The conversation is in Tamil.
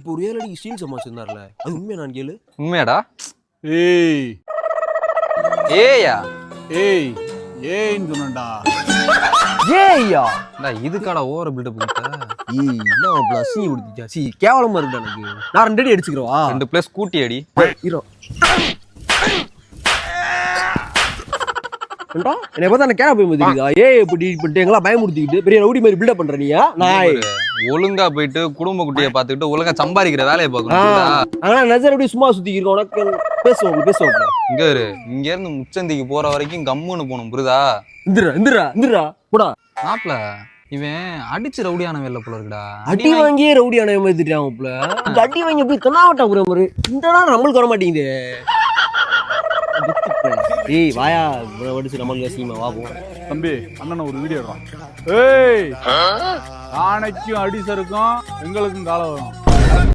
இப்போ ஒரு 7 அடிக்கு ஸ்டீல் சமாஸ் இருந்தார்ல, அது உண்மையா நான் கேளு. உண்மையாடா? ஏய் ஏயா ஏய் ஏன்னு சொன்னடா. ஏய்யா இதுக்காடா ஓவர பில்டப் கொடுத்த. ஏய் என்ன மாப்ள அசிங்க கொடுத்துச்சா? சி கேவலமா இருக்குடா எனக்கு. நான் 2 அடி அடிச்சுக்கிறவா? 2 பிளேஸ் கூட்டி அடி. ஹீரோ என்னை பார்த்தா நான் கேன போய் மதிக்குதா? ஏய் இப்படி பண்ணிட்டு எங்களா பயமுறுத்திக்கிட்டு பெரிய ரவுடி மாதிரி பில்டப் பண்ற நீயா? நாய் ஒழுங்கா போயிட்டு குடும்ப குட்டியை பார்த்துக்கிட்டு ஒழுங்கா சம்பாதிக்கிற வேலையை பார்க்கணும். ஆனா நஜர் எப்படி சும்மா சுத்திக்கிட்டு உனக்கு பேசுவோம். இங்க இங்க இருந்து முச்சந்திக்கு போற வரைக்கும் கம்முன்னு போகணும் புரியுதா? இந்திரா போடா. மாப்ள இவன் அடிச்சு ரவுடியான வேலை போல இருக்குடா. அடி வாங்கியே ரவுடியான மாதிரி திட்டாங்கப்பல. இந்த அடி வாங்கி போய் கண்ணாவட்டா புற மாதிரி இந்தடா நம்மளுக்கு வர மாட்டேங்குது. ஏய் வாயா வடிச்சு நம்மளுக்கு சீமா வா போ. தம்பி அண்ணன் ஒரு வீடியோ எடுறான். ஏய் ஆனைக்கும் அடி சறுக்கும் எங்களுக்கும் காலம் வரும்.